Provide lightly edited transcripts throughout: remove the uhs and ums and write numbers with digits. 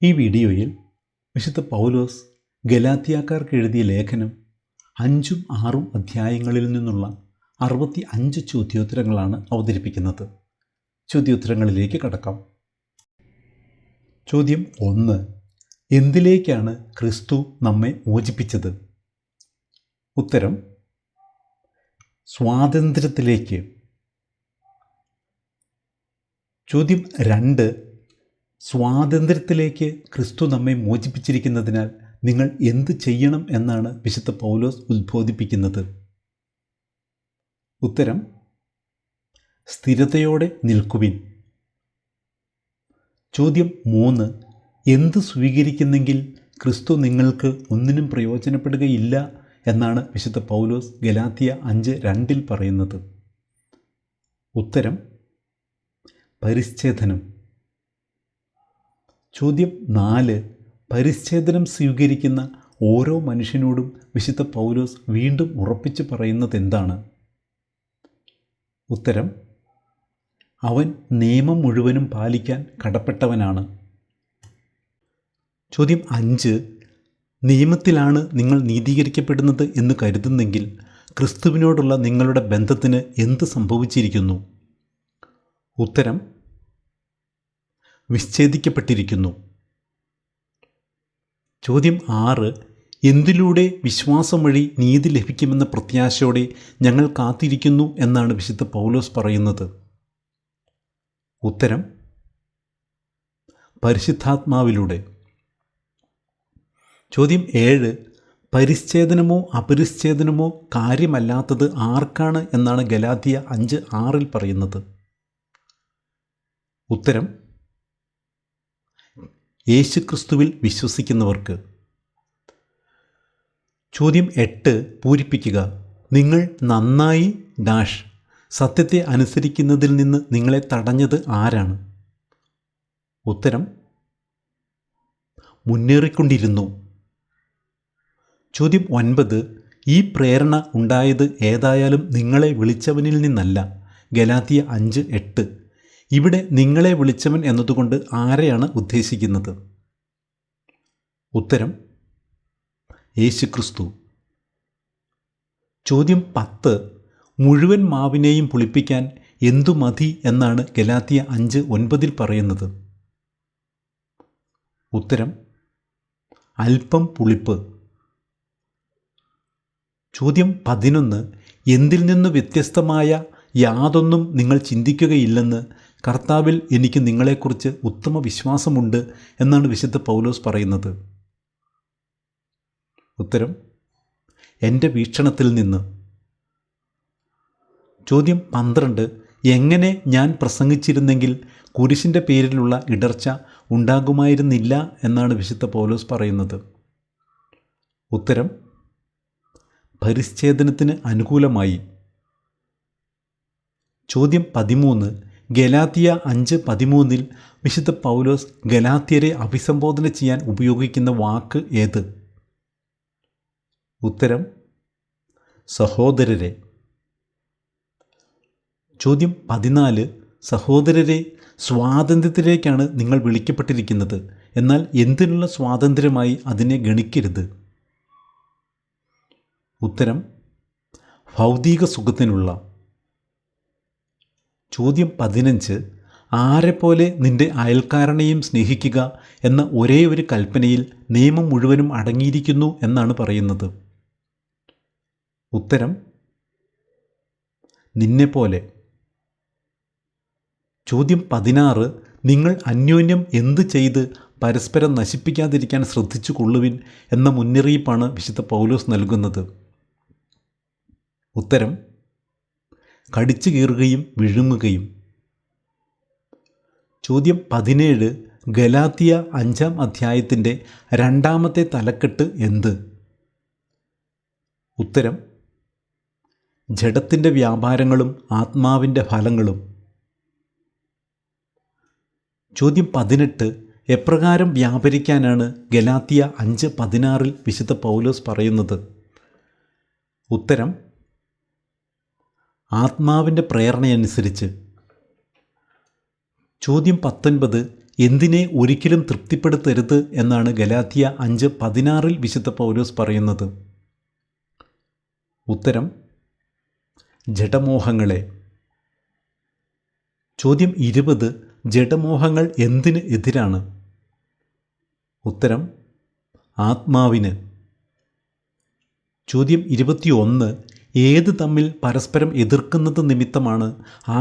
ഈ വീഡിയോയിൽ വിശുദ്ധ പൗലോസ് ഗലാത്യക്കാർക്ക് എഴുതിയ ലേഖനം 5ഉം 6ഉം അധ്യായങ്ങളിൽ നിന്നുള്ള 65 ചോദ്യോത്തരങ്ങളാണ് അവതരിപ്പിക്കുന്നത്. ചോദ്യോത്തരങ്ങളിലേക്ക് കടക്കാം. ചോദ്യം 1. എന്തിലേക്കാണ് ക്രിസ്തു നമ്മെ മോചിപ്പിച്ചത്? ഉത്തരം: സ്വാതന്ത്ര്യത്തിലേക്ക്. ചോദ്യം 2. സ്വാതന്ത്ര്യത്തിലേക്ക് ക്രിസ്തു നമ്മെ മോചിപ്പിച്ചിരിക്കുന്നതിനാൽ നിങ്ങൾ എന്ത് ചെയ്യണം എന്നാണ് വിശുദ്ധ പൗലോസ് ഉദ്ബോധിപ്പിക്കുന്നത്? ഉത്തരം: സ്ഥിരതയോടെ നിൽക്കുവിൻ. ചോദ്യം 3. എന്ത് സ്വീകരിക്കുന്നെങ്കിൽ ക്രിസ്തു നിങ്ങൾക്ക് ഒന്നിനും പ്രയോജനപ്പെടുകയില്ല എന്നാണ് വിശുദ്ധ പൗലോസ് ഗലാത്യ 5:2 പറയുന്നത്? ഉത്തരം: പരിച്ഛേദനം. ചോദ്യം 4. പരിച്ഛേദനം സ്വീകരിക്കുന്ന ഓരോ മനുഷ്യനോടും വിശുദ്ധ പൗലോസ് വീണ്ടും ഉറപ്പിച്ചു പറയുന്നത് എന്താണ്? ഉത്തരം: അവൻ നിയമം മുഴുവനും പാലിക്കാൻ കടപ്പെട്ടവനാണ്. ചോദ്യം 5. നിയമത്തിലാണ് നിങ്ങൾ നീതീകരിക്കപ്പെടുന്നത് എന്ന് കരുതുന്നെങ്കിൽ ക്രിസ്തുവിനോടുള്ള നിങ്ങളുടെ ബന്ധത്തിന് എന്ത് സംഭവിച്ചിരിക്കുന്നു? ഉത്തരം: വിച്ഛേദിക്കപ്പെട്ടിരിക്കുന്നു. ചോദ്യം 6. എന്തിലൂടെ വിശ്വാസം വഴി നീതി ലഭിക്കുമെന്ന പ്രത്യാശയോടെ ഞങ്ങൾ കാത്തിരിക്കുന്നു എന്നാണ് വിശുദ്ധ പൗലോസ് പറയുന്നത്? ഉത്തരം: പരിശുദ്ധാത്മാവിലൂടെ. ചോദ്യം 7. പരിച്ഛേദനമോ അപരിച്ഛേദനമോ കാര്യമല്ലാത്തത് ആർക്കാണ് എന്നാണ് ഗലാത്യ 5:6 പറയുന്നത്? ഉത്തരം: യേശുക്രിസ്തുവിൽ വിശ്വസിക്കുന്നവർക്ക്. ചോദ്യം 8 പൂരിപ്പിക്കുക. നിങ്ങൾ നന്നായി സത്യത്തെ അനുസരിക്കുന്നതിൽ നിന്ന് നിങ്ങളെ തടഞ്ഞത് ആരാണ്? ഉത്തരം: മുന്നേറിക്കൊണ്ടിരുന്നു. ചോദ്യം 9 ഈ പ്രേരണ ഉണ്ടായത് ഏതായാലും നിങ്ങളെ വിളിച്ചവനിൽ നിന്നല്ല. ഗലാത്യ 5:8. ഇവിടെ നിങ്ങളെ വിളിച്ചവൻ എന്നതുകൊണ്ട് ആരെയാണ് ഉദ്ദേശിക്കുന്നത്? ഉത്തരം: യേശുക്രിസ്തു. ചോദ്യം 10 മുഴുവൻ മാവിനെയും പുളിപ്പിക്കാൻ എന്തു മതി എന്നാണ് ഗലാത്യ 5:9 പറയുന്നത്? ഉത്തരം: അല്പം പുളിപ്പ്. ചോദ്യം 11 എന്തിൽ നിന്ന് വ്യത്യസ്തമായ യാതൊന്നും നിങ്ങൾ ചിന്തിക്കുകയില്ലെന്ന് കർത്താവിൽ എനിക്ക് നിങ്ങളെക്കുറിച്ച് ഉത്തമ വിശ്വാസമുണ്ട് എന്നാണ് വിശുദ്ധ പൗലോസ് പറയുന്നത്? ഉത്തരം: എൻ്റെ വീക്ഷണത്തിൽ നിന്ന്. ചോദ്യം 12 എങ്ങനെ ഞാൻ പ്രസംഗിച്ചിരുന്നെങ്കിൽ കുരിശിൻ്റെ പേരിലുള്ള ഇടർച്ച ഉണ്ടാകുമായിരുന്നില്ല എന്നാണ് വിശുദ്ധ പൗലോസ് പറയുന്നത്? ഉത്തരം: പരിച്ഛേദനത്തിന് അനുകൂലമായി. ചോദ്യം 13 ഗലാത്യ 5:13 വിശുദ്ധ പൗലോസ് ഗലാത്യരെ അഭിസംബോധന ചെയ്യാൻ ഉപയോഗിക്കുന്ന വാക്ക് ഏത്? ഉത്തരം: സഹോദരരെ. ചോദ്യം 14 സഹോദരരെ, സ്വാതന്ത്ര്യത്തിലേക്കാണ് നിങ്ങൾ വിളിക്കപ്പെട്ടിരിക്കുന്നത്. എന്നാൽ എന്തിനുള്ള സ്വാതന്ത്ര്യമായി അതിനെ ഗണിക്കരുത്? ഉത്തരം: ഭൗതിക സുഖത്തിനുള്ള. ചോദ്യം 15 ആരെപ്പോലെ നിൻ്റെ അയൽക്കാരനെയും സ്നേഹിക്കുക എന്ന ഒരേ ഒരു കൽപ്പനയിൽ നിയമം മുഴുവനും അടങ്ങിയിരിക്കുന്നു എന്നാണ് പറയുന്നത്? ഉത്തരം: നിന്നെപ്പോലെ. ചോദ്യം 16 നിങ്ങൾ അന്യോന്യം എന്ത് ചെയ്ത് പരസ്പരം നശിപ്പിക്കാതിരിക്കാൻ ശ്രദ്ധിച്ചു കൊള്ളുവിൻ എന്ന മുന്നറിയിപ്പാണ് വിശുദ്ധ പൗലോസ് നൽകുന്നത്? ഉത്തരം: കടിച്ചു കീറുകയും വിഴുങ്ങുകയും. ചോദ്യം 17 ഗലാത്യ 5-ാം അധ്യായത്തിൻ്റെ 2ാമത്തെ തലക്കെട്ട് എന്ത്? ഉത്തരം: ജഡത്തിൻ്റെ വ്യാപാരങ്ങളും ആത്മാവിൻ്റെ ഫലങ്ങളും. ചോദ്യം 18 എപ്രകാരം വ്യാപരിക്കാനാണ് ഗലാത്യ 5:16 വിശുദ്ധ പൗലോസ് പറയുന്നത്? ഉത്തരം: ആത്മാവിൻ്റെ പ്രേരണയനുസരിച്ച്. ചോദ്യം 19 എന്തിനെ ഒരിക്കലും തൃപ്തിപ്പെടുത്തരുത് എന്നാണ് ഗലാത്യ 5:16 വിശുദ്ധ പൗലോസ് പറയുന്നത്. ഉത്തരം ജഡമോഹങ്ങളെ. ചോദ്യം 20. ജഡമോഹങ്ങൾ എന്തിന് എതിരാണ്? ഉത്തരം ആത്മാവിന്. ചോദ്യം 21. ഏത് തമ്മിൽ പരസ്പരം എതിർക്കുന്നത് നിമിത്തമാണ്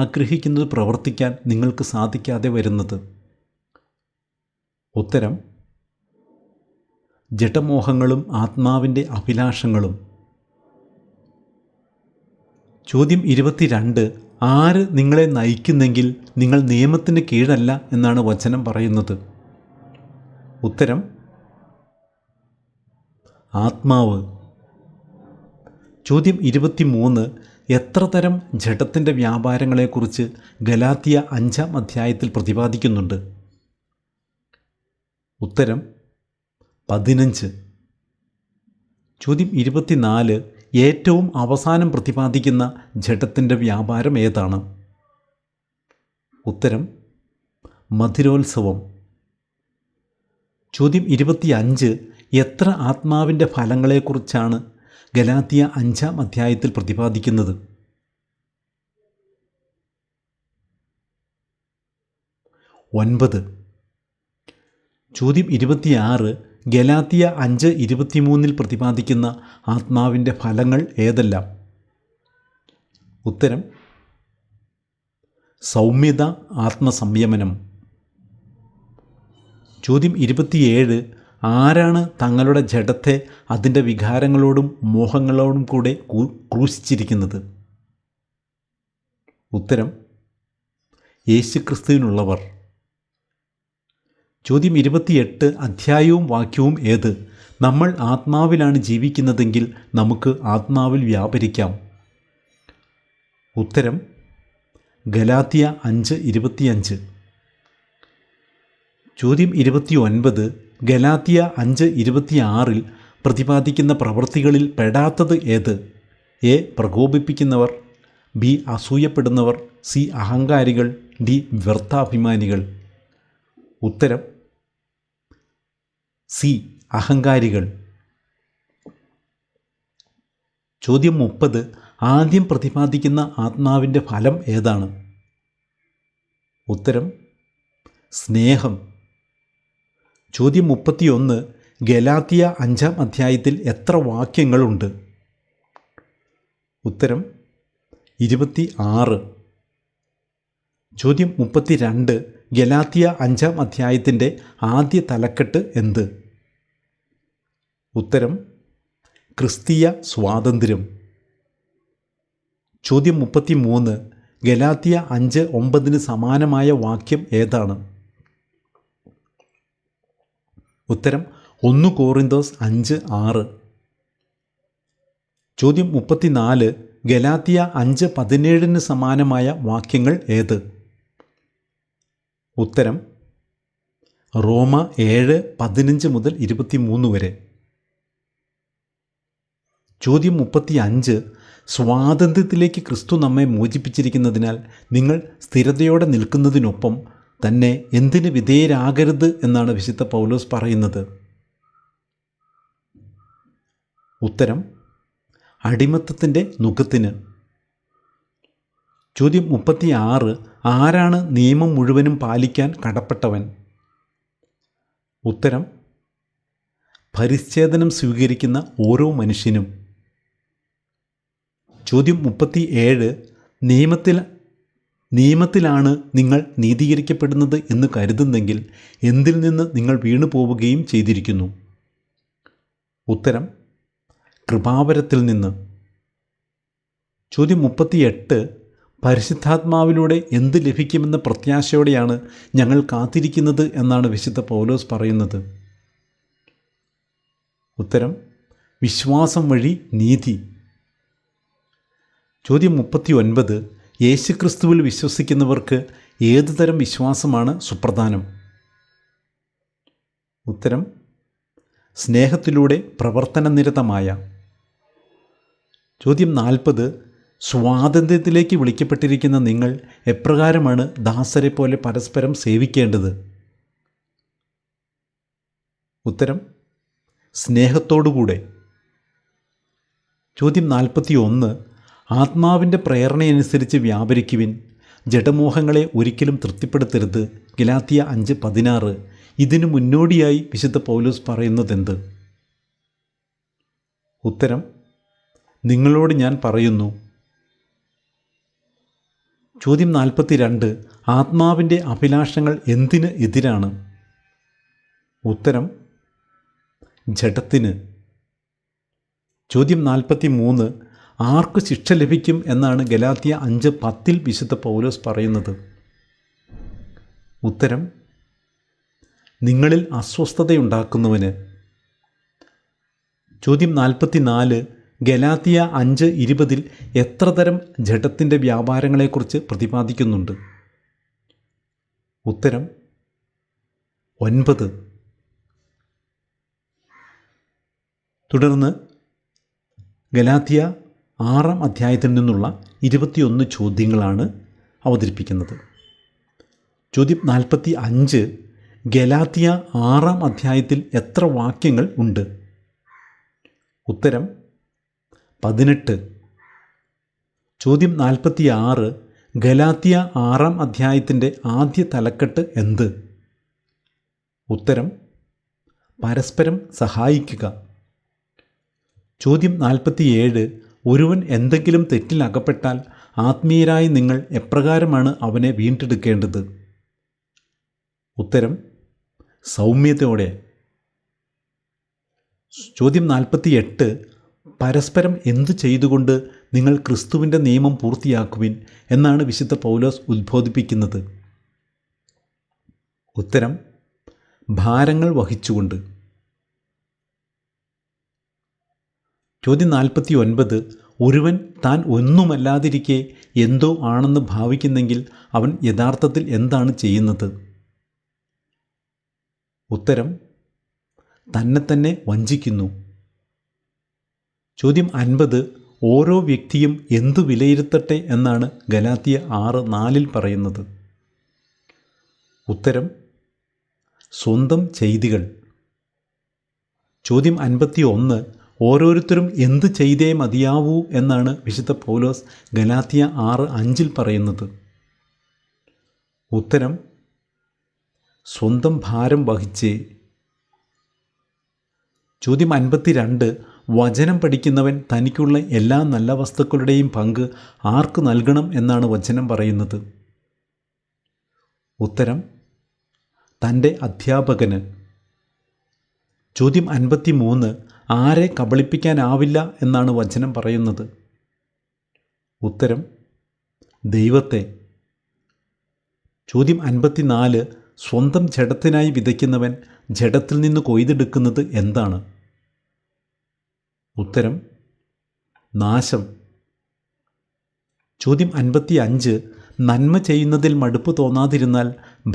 ആഗ്രഹിക്കുന്നത് പ്രവർത്തിക്കാൻ നിങ്ങൾക്ക് സാധിക്കാതെ വരുന്നത്? ഉത്തരം ജഡമോഹങ്ങളും ആത്മാവിൻ്റെ അഭിലാഷങ്ങളും. ചോദ്യം 22. ആര് നിങ്ങളെ നയിക്കുന്നെങ്കിൽ നിങ്ങൾ നിയമത്തിന് കീഴല്ല എന്നാണ് വചനം പറയുന്നത്? ഉത്തരം ആത്മാവ്. ചോദ്യം 23. എത്ര തരം ജഡത്തിൻ്റെ വ്യാപാരങ്ങളെക്കുറിച്ച് ഗലാത്യ 5-ാം അധ്യായത്തിൽ പ്രതിപാദിക്കുന്നുണ്ട്? ഉത്തരം 15. ചോദ്യം 24. ഏറ്റവും അവസാനം പ്രതിപാദിക്കുന്ന ജഡത്തിൻ്റെ വ്യാപാരം ഏതാണ്? ഉത്തരം മധുരോത്സവം. ചോദ്യം 25. എത്ര ആത്മാവിൻ്റെ ഫലങ്ങളെക്കുറിച്ചാണ് ഗലാത്യ 5-ാം അധ്യായത്തിൽ പ്രതിപാദിക്കുന്നത്? ഒൻപത്. ചോദ്യം 26. ഗലാത്യ 5:23 പ്രതിപാദിക്കുന്ന ആത്മാവിൻ്റെ ഫലങ്ങൾ ഏതെല്ലാം? ഉത്തരം സൗമ്യത, ആത്മസംയമനം. ചോദ്യം 27. ആരാണ് തങ്ങളുടെ ജഡത്തെ അതിൻ്റെ വികാരങ്ങളോടും മോഹങ്ങളോടും കൂടെ ക്രൂശിച്ചിരിക്കുന്നത്? ഉത്തരം യേശുക്രിസ്തുവിനുള്ളവർ. ചോദ്യം 28. അധ്യായവും വാക്യവും ഏത്? നമ്മൾ ആത്മാവിലാണ് ജീവിക്കുന്നതെങ്കിൽ നമുക്ക് ആത്മാവിൽ വ്യാപരിക്കാം. ഉത്തരം ഗലാത്യ 5:25. ചോദ്യം 29. ഗലാത്യ 5:26 പ്രതിപാദിക്കുന്ന പ്രവൃത്തികളിൽ പെടാത്തത് ഏത്? എ പ്രകോപിപ്പിക്കുന്നവർ, ബി അസൂയപ്പെടുന്നവർ, സി അഹങ്കാരികൾ, ഡി വ്യർത്ഥാഭിമാനികൾ. ഉത്തരം സി അഹങ്കാരികൾ. ചോദ്യം 30. ആദ്യം പ്രതിപാദിക്കുന്ന ആത്മാവിൻ്റെ ഫലം ഏതാണ്? ഉത്തരം സ്നേഹം. ചോദ്യം 31. ഗലാത്യ 5-ാം അധ്യായത്തിൽ എത്ര വാക്യങ്ങളുണ്ട്? ഉത്തരം 26. ചോദ്യം 32. ഗലാത്യ 5-ാം അധ്യായത്തിൻ്റെ ആദ്യ തലക്കെട്ട് എന്ത്? ഉത്തരം ക്രിസ്തീയ സ്വാതന്ത്ര്യം. ചോദ്യം 33. ഗലാത്യ 5:9 സമാനമായ വാക്യം ഏതാണ്? ഉത്തരം 1 കോറിന്തോസ് 5:6. ചോദ്യം 34. ഗലാത്യ 5:17 സമാനമായ വാക്യങ്ങൾ ഏത്? ഉത്തരം റോമ 7:15 മുതൽ 23 വരെ. ചോദ്യം 35. സ്വാതന്ത്ര്യത്തിലേക്ക് ക്രിസ്തു നമ്മെ മോചിപ്പിച്ചിരിക്കുന്നതിനാൽ നിങ്ങൾ സ്ഥിരതയോടെ നിൽക്കുന്നതിനൊപ്പം തന്നെ എന്തിന് വിധേയരാകരുത് എന്നാണ് വിശുദ്ധ പൗലോസ് പറയുന്നത്? ഉത്തരം അടിമത്തത്തിൻ്റെ നുഖത്തിന്. ചോദ്യം 36. ആരാണ് നിയമം മുഴുവനും പാലിക്കാൻ കടപ്പെട്ടവൻ? ഉത്തരം പരിച്ഛേദനം സ്വീകരിക്കുന്ന ഓരോ മനുഷ്യനും. ചോദ്യം 37. നിയമത്തിലാണ് നിങ്ങൾ നീതീകരിക്കപ്പെടുന്നത് എന്ന് കരുതുന്നെങ്കിൽ എന്തിൽ നിന്ന് നിങ്ങൾ വീണു പോവുകയും ചെയ്തിരിക്കുന്നു? ഉത്തരം കൃപാവരത്തിൽ നിന്ന്. ചോദ്യം 38. പരിശുദ്ധാത്മാവിലൂടെ എന്ത് ലഭിക്കുമെന്ന പ്രത്യാശയോടെയാണ് ഞങ്ങൾ കാത്തിരിക്കുന്നത് എന്നാണ് വിശുദ്ധ പൗലോസ് പറയുന്നത്? ഉത്തരം വിശ്വാസം വഴി നീതി. ചോദ്യം 39. യേശുക്രിസ്തുവിൽ വിശ്വസിക്കുന്നവർക്ക് ഏതുതരം വിശ്വാസമാണ് സുപ്രധാനം? ഉത്തരം സ്നേഹത്തിലൂടെ പ്രവർത്തനനിരതമായ. ചോദ്യം 40. സ്വാതന്ത്ര്യത്തിലേക്ക് വിളിക്കപ്പെട്ടിരിക്കുന്ന നിങ്ങൾ എപ്രകാരമാണ് ദാസരെ പോലെ പരസ്പരം സേവിക്കേണ്ടത്? ഉത്തരം സ്നേഹത്തോടുകൂടെ. ചോദ്യം 41. ആത്മാവിൻ്റെ പ്രേരണയനുസരിച്ച് വ്യാപരിക്കുവിൻ, ജഡമോഹങ്ങളെ ഒരിക്കലും തൃപ്തിപ്പെടുത്തരുത്. ഗലാത്യ 5:16. ഇതിനു മുന്നോടിയായി വിശുദ്ധ പൗലോസ് പറയുന്നതെന്ത്? ഉത്തരം നിങ്ങളോട് ഞാൻ പറയുന്നു. ചോദ്യം 42. ആത്മാവിൻ്റെ അഭിലാഷങ്ങൾ എന്തിന് എതിരാണ്? ഉത്തരം ജഡത്തിന്. ചോദ്യം 43. ആർക്ക് ശിക്ഷ ലഭിക്കും എന്നാണ് ഗലാത്യ 5:10 വിശുദ്ധ പൗലോസ് പറയുന്നത്? ഉത്തരം നിങ്ങളിൽ അസ്വസ്ഥതയുണ്ടാക്കുന്നവന്. ചോദ്യം 44. ഗലാത്യ 5:20 എത്ര തരം ജഡത്തിൻ്റെ വ്യാപാരങ്ങളെക്കുറിച്ച് പ്രതിപാദിക്കുന്നുണ്ട്? ഉത്തരം 9. തുടർന്ന് ഗലാത്യ 6 അധ്യായത്തിൽ നിന്നുള്ള 21 ചോദ്യങ്ങളാണ് അവതരിപ്പിക്കുന്നത്. ചോദ്യം 45. ഗലാത്യ 6 അധ്യായത്തിൽ എത്ര വാക്യങ്ങൾ ഉണ്ട്? ഉത്തരം 18. ചോദ്യം 46. ഗലാത്യ 6 അധ്യായത്തിൻ്റെ ആദ്യ തലക്കെട്ട് എന്ത്? ഉത്തരം പരസ്പരം സഹായിക്കുക. ചോദ്യം 47. ഒരുവൻ എന്തെങ്കിലും തെറ്റിൽ അകപ്പെട്ടാൽ ആത്മീയരായി നിങ്ങൾ എപ്രകാരമാണ് അവനെ വീണ്ടെടുക്കേണ്ടത്? ഉത്തരം സൗമ്യതയോടെ. ചോദ്യം 48. പരസ്പരം എന്തു ചെയ്തുകൊണ്ട് നിങ്ങൾ ക്രിസ്തുവിൻ്റെ നിയമം പൂർത്തിയാക്കുവിൻ എന്നാണ് വിശുദ്ധ പൗലോസ് ഉദ്ബോധിപ്പിക്കുന്നത്? ഉത്തരം ഭാരങ്ങൾ വഹിച്ചുകൊണ്ട്. ചോദ്യം 49. ഒരുവൻ താൻ ഒന്നുമല്ലാതിരിക്കെ എന്തോ ആണെന്ന് ഭാവിക്കുന്നെങ്കിൽ അവൻ യഥാർത്ഥത്തിൽ എന്താണ് ചെയ്യുന്നത്? ഉത്തരം തന്നെ തന്നെ വഞ്ചിക്കുന്നു. ചോദ്യം 50. ഓരോ വ്യക്തിയും എന്തു വിലയിരുത്തട്ടെ എന്നാണ് ഗലാത്യ 6:4 പറയുന്നത്? ഉത്തരം സ്വന്തം ചെയ്തികൾ. ചോദ്യം 51. ഓരോരുത്തരും എന്ത് ചെയ്തേ മതിയാവൂ എന്നാണ് വിശുദ്ധ പൗലോസ് ഗലാത്യ 6:5 പറയുന്നത്? ഉത്തരം സ്വന്തം ഭാരം വഹിച്ചേ. ചോദ്യം 52. വചനം പഠിക്കുന്നവൻ തനിക്കുള്ള എല്ലാ നല്ല വസ്തുക്കളുടെയും പങ്ക് ആർക്ക് നൽകണം എന്നാണ് വചനം പറയുന്നത്? ഉത്തരം തൻ്റെ അധ്യാപകന്. ചോദ്യം 53. ആരെ കബളിപ്പിക്കാനാവില്ല എന്നാണ് വചനം പറയുന്നത്? ഉത്തരം ദൈവത്തെ. ചോദ്യം 54. സ്വന്തം ജഡത്തിനായി വിതയ്ക്കുന്നവൻ ജഡത്തിൽ നിന്ന് കൊയ്തെടുക്കുന്നത് എന്താണ്? ഉത്തരം നാശം. ചോദ്യം 55. നന്മ ചെയ്യുന്നതിൽ മടുപ്പ് തോന്നാതിരുന്നാൽ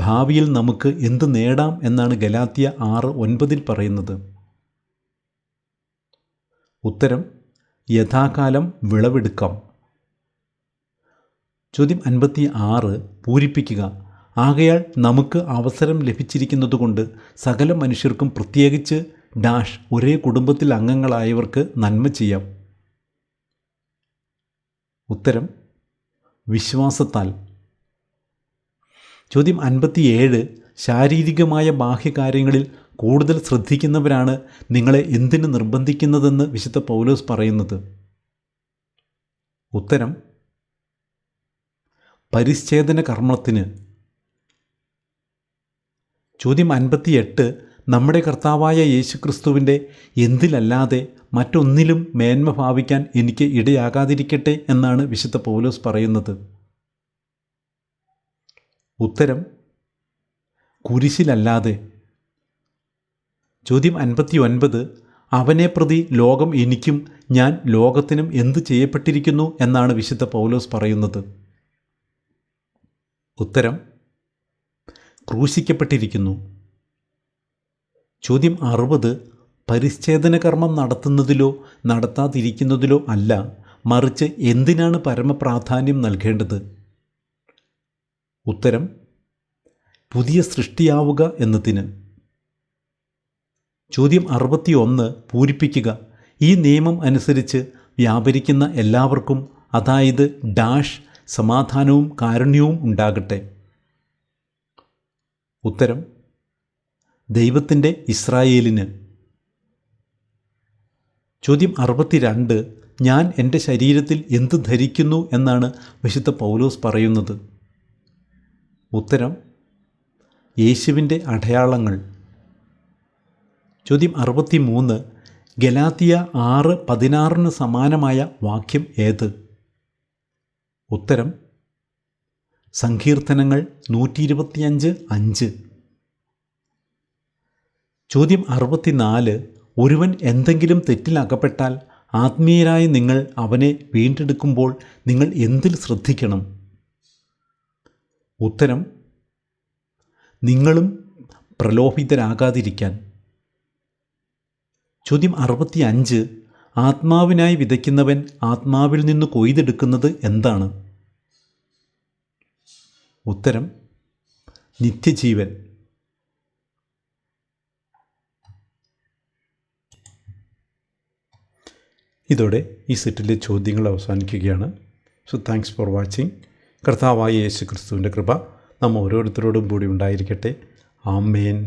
ഭാവിയിൽ നമുക്ക് എന്ത് നേടാം എന്നാണ് ഗലാത്യ 6:9 പറയുന്നത്? ഉത്തരം യഥാകാലം വിളവെടുക്കാം. ചോദ്യം 56. പൂരിപ്പിക്കുക. ആകയാൽ നമുക്ക് അവസരം ലഭിച്ചിരിക്കുന്നതുകൊണ്ട് സകല മനുഷ്യർക്കും പ്രത്യേകിച്ച് ഒരേ കുടുംബത്തിൽ അംഗങ്ങളായവർക്ക് നന്മ ചെയ്യാം. ഉത്തരം വിശ്വാസത്താൽ. ചോദ്യം 57. ശാരീരികമായ ബാഹ്യകാര്യങ്ങളിൽ കൂടുതൽ ശ്രദ്ധിക്കുന്നവരാണ് നിങ്ങളെ എന്തിന് നിർബന്ധിക്കുന്നതെന്ന് വിശുദ്ധ പൗലോസ് പറയുന്നത്? ഉത്തരം പരിച്ഛേദന കർമ്മത്തിന്. ചോദ്യം 58. നമ്മുടെ കർത്താവായ യേശുക്രിസ്തുവിൻ്റെ എന്തിലല്ലാതെ മറ്റൊന്നിലും മേന്മ ഭാവിക്കാൻ എനിക്ക് ഇടയാകാതിരിക്കട്ടെ എന്നാണ് വിശുദ്ധ പൗലോസ് പറയുന്നത്? ഉത്തരം കുരിശിലല്ലാതെ. ചോദ്യം 59. അവനെ പ്രതി ലോകം എനിക്കും ഞാൻ ലോകത്തിനും എന്തു ചെയ്യപ്പെട്ടിരിക്കുന്നു എന്നാണ് വിശുദ്ധ പൗലോസ് പറയുന്നത്? ഉത്തരം ക്രൂശിക്കപ്പെട്ടിരിക്കുന്നു. ചോദ്യം 60. പരിച്ഛേദന കർമ്മം നടത്തുന്നതിലോ നടത്താതിരിക്കുന്നതിലോ അല്ല, മറിച്ച് എന്തിനാണ് പരമപ്രാധാന്യം നൽകേണ്ടത്? ഉത്തരം പുതിയ സൃഷ്ടിയാവുക എന്നതിന്. ചോദ്യം 61 പൂരിപ്പിക്കുക. ഈ നിയമം അനുസരിച്ച് വ്യാപരിക്കുന്ന എല്ലാവർക്കും, അതായത് ഡാഷ് സമാധാനവും കാരുണ്യവും ഉണ്ടാകട്ടെ. ഉത്തരം ദൈവത്തിൻ്റെ ഇസ്രായേലിന്. ചോദ്യം 62 ഞാൻ എൻ്റെ ശരീരത്തിൽ എന്ത് ധരിക്കുന്നു എന്നാണ് വിശുദ്ധ പൗലോസ് പറയുന്നത്? ഉത്തരം യേശുവിൻ്റെ അടയാളങ്ങൾ. ചോദ്യം 63 ഗലാത്യ 6:16 സമാനമായ വാക്യം ഏത്? ഉത്തരം സങ്കീർത്തനങ്ങൾ 125:5. ചോദ്യം 64 ഒരുവൻ എന്തെങ്കിലും തെറ്റിലകപ്പെട്ടാൽ ആത്മീയരായ നിങ്ങൾ അവനെ വീണ്ടെടുക്കുമ്പോൾ നിങ്ങൾ എന്തിൽ ശ്രദ്ധിക്കണം? ഉത്തരം നിങ്ങളും പ്രലോഭിതരാകാതിരിക്കാൻ. ചോദ്യം 65 ആത്മാവിനായി വിതയ്ക്കുന്നവൻ ആത്മാവിൽ നിന്ന് കൊയ്തെടുക്കുന്നത് എന്താണ്? ഉത്തരം നിത്യജീവൻ. ഇതോടെ ഈ സെറ്റിലെ ചോദ്യങ്ങൾ അവസാനിക്കുകയാണ്. So thanks for watching. കർത്താവായ യേശു ക്രിസ്തുവിൻ്റെ കൃപ നാം ഓരോരുത്തരോടും കൂടി ഉണ്ടായിരിക്കട്ടെ. ആമേൻ.